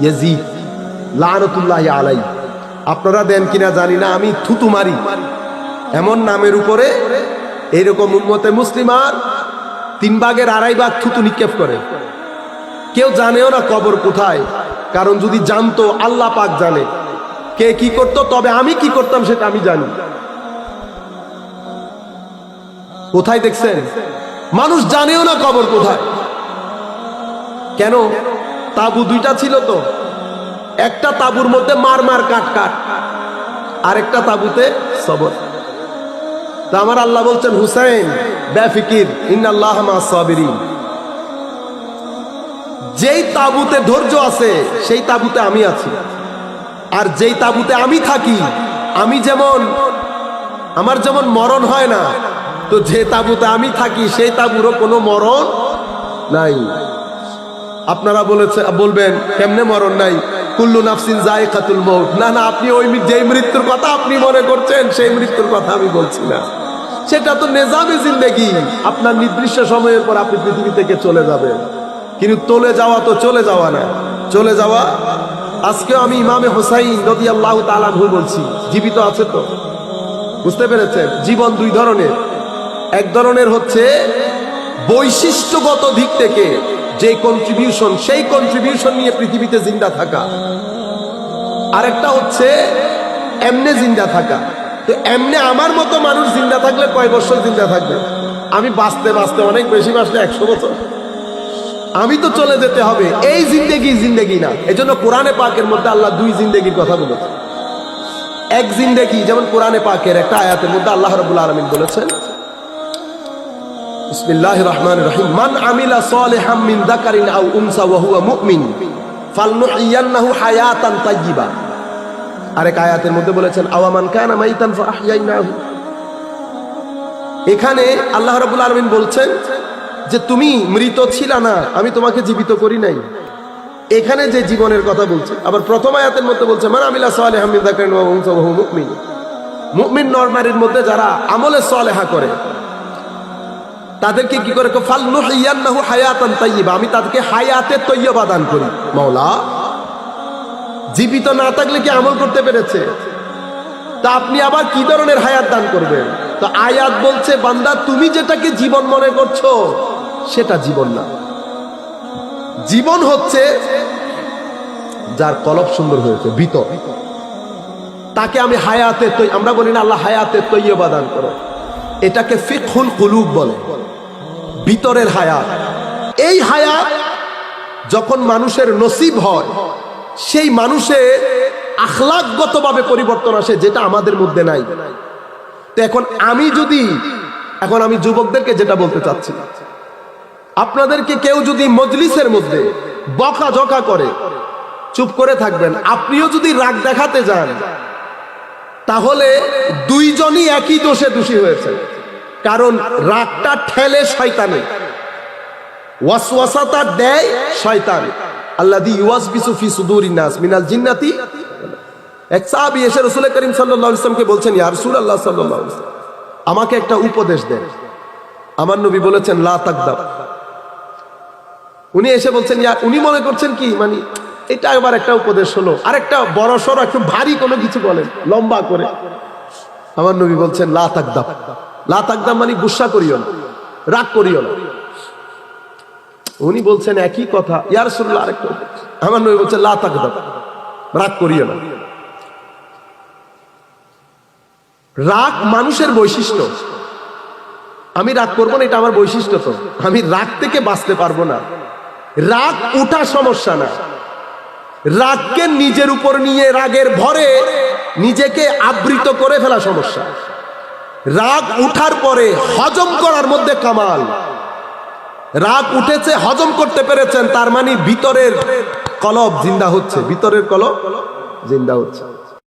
Yazid লানতুল্লাহি আলাইহি। আপনারা দেন কিনা জানি না, আমি থুতু মারি এমন নামের উপরে এইরকম উম্মতে মুসলিমার 3 ভাগের 2.5 ভাগ থুতু নিক্ষেপ করে। কেউ জানেও না কবর কোথায়, কারণ যদি জানতো আল্লাহ পাক জানে কে কি করতো, তবে আমি কি করতাম সেটা আমি জানি। কোথায় দেখছেন? মানুষ জানেও না কবর কোথায়। কেন? তাবু 2টা ছিল তো, একটা তাবুর মধ্যে মার মার কাট কাট, আরেকটা তাবুতে সবর। তা আমার আল্লাহ বলছেন, হুসাইন বেফিকির, ইন্নাল্লাহা মা'আস সাবিরিন। যেই তাবুতে ধৈর্য আছে সেই তাবুতে আমি আছি, আর যেই তাবুতে আমি থাকি, আমি যেমন আমার যেমন মরণ হয় না, তো যে তাবুতে আমি থাকি সেই তাবুরও কোনো মরণ নাই। আপনারা বলবেন কেমনে মরণ নাই? কুল্লু নাফসিন যায়কাতুল মউত। না না, আপনি ওই যেই মৃত্যুর কথা আপনি মনে করছেন সেই মৃত্যুর কথা আমি বলছি না। সেটা তো নিজামে জিন্দেগি, আপনার নির্দিষ্ট সময়ের পর আপনি পৃথিবী থেকে চলে যাবেন। কিন্তু চলে যাওয়া তো চলে যাওয়া না, চলে যাওয়া। আজকে আমি ইমামে হুসাইন রাদিয়াল্লাহু তাআলা আনহু বলছি, জীবিত আছে তো? বুঝতে পেরেছেন? জীবন 2 ধরনের। এক ধরনের হচ্ছে বৈশিষ্ট্যগত দিক থেকে যে কন্ট্রিবিউশন, সেই কন্ট্রিবিউশন নিয়ে পৃথিবীতে জিন্দা থাকা। আরেকটা হচ্ছে এমনে জিন্দা থাকা। তো এমনে আমার মতো মানুষ জিন্দা থাকলে কয় বছর জিন্দা থাকবে? আমি বাঁচতে বাঁচতে অনেক বেশি বাঁচলে 100 বছর। আমি তো চলে যেতে হবে। এই জিন্দেগি না। এজন্য কোরআনে পাকের মধ্যে আল্লাহ 2 জিন্দেগির কথা বলেছেন। এক জিন্দেগি, যেমন কোরআনে পাকের একটা আয়াতের মধ্যে আল্লাহ রাব্বুল আলামিন বলেছেন, বিসমিল্লাহির রহমানির রহিম, মান আমিলা সালিহাম মিন যাকারিন আও উনসা ওয়া হুয়া মুমিন ফালনুহইয়ান্নাহু হায়াতান তাইয়্যিবা। আরেক আয়াতের মধ্যে বলেছেন, আওয়ামান কানা মাইতান ফাআহইয়াইনাহু। এখানে আল্লাহ রাব্বুল আলামিন বলছেন যে তুমি মৃত ছিল না, আমি তোমাকে জীবিত করি নাই। এখানে যে জীবনের কথা বলছে, আবার প্রথম আয়াতের মধ্যে বলছে মান আমিলা সালিহাম মিন যাকারিন আও উনসা ওয়া হুয়া মুমিন। মুমিন নরমারির মধ্যে যারা আমলে সালেহা করে তাদেরকে কি করে? ফালনুহইয়ান্নাহু হায়াতান তাইয়্যিবা, আমি তাদেরকে হায়াতে তৈয়্যিবা দান করি। মাওলা জীবিত না থাকলে কি আমল করতে পেরেছে? তা আপনি আবার কি ধরনের হায়াত দান করবেন? তো আয়াত বলছে, বান্দা তুমি যেটাকে জীবন মনে করছো সেটা জীবন না। জীবন হচ্ছে যার কলব সুন্দর হয়েছে, ভিতর, তাকে আমি হায়াতে, আমরা বলি না আল্লাহ হায়াতে তৈয়্যিবা দান করো, এটাকে ফিকহুল কুলুব বলে, ভিতরের হায়াত। এই হায়াত যখন মানুষের নসিব হয়, সেই মানুষের আখলাকগতভাবে পরিবর্তন আসে, যেটা আমাদের মধ্যে নাই। তো এখন আমি যুবকদেরকে যেটা বলতে চাচ্ছি, আপনাদেরকে কেউ যদি মজলিসের মধ্যে বকাঝকা করে, চুপ করে থাকবেন। আপনিও যদি রাগ দেখাতে যান, তাহলে 2 জনই একই দোষে দোষী হয়েছে। কারণ রাগটা ঠেলে শয়তানে, ওয়াসওয়াসাটা দেয় শয়তান। আল্লাযী ইউওয়াসবিসু ফি সুদুরিন নাস মিনাল জিন্নাতি। এক সাহাবী এসে রাসূল করিম সাল্লাল্লাহু আলাইহি ওয়াসাল্লামকে বলছেন, ইয়া রাসূলুল্লাহ সাল্লাল্লাহু আলাইহি ওয়াসাল্লাম, আমাকে একটা উপদেশ দেন। আমার নবী বলেছেন, লা তাকদাব। উনি এসে বলছেন, উনি মনে করছেন কি, মানে এটা আবার একটা উপদেশ হলো, আরেকটা বড় সড় একটু ভারী কোনো কিছু বলেন লম্বা করে। আমার নবী বলছেন, লা তাকদাব। লা তাকদাব মানে গুসা করিও না, রাগ করিও না। উনি বলছেন একই কথা, ইয়া রাসূলুল্লাহ আরেকটা। আমার নবী বলছেন, লা তাকদাব, রাগ করিও না। রাগ মানুষের বৈশিষ্ট্য। আমি রাগ করবো না, এটা আমার বৈশিষ্ট্য। তো আমি রাগ থেকে বাঁচতে পারবো না। রাগ ওঠা সমস্যা না, রাগকে নিজের উপর নিয়ে রাগের ভরে নিজেকে আবৃত করে ফেলা সমস্যা। রাগ উঠার পরে হজম করার মধ্যে কামাল। রাগ উঠেছে, হজম করতে পেরেছেন, তার মানে ভিতরের কলব জিন্দা হচ্ছে, ভিতরের কলব জিন্দা হচ্ছে।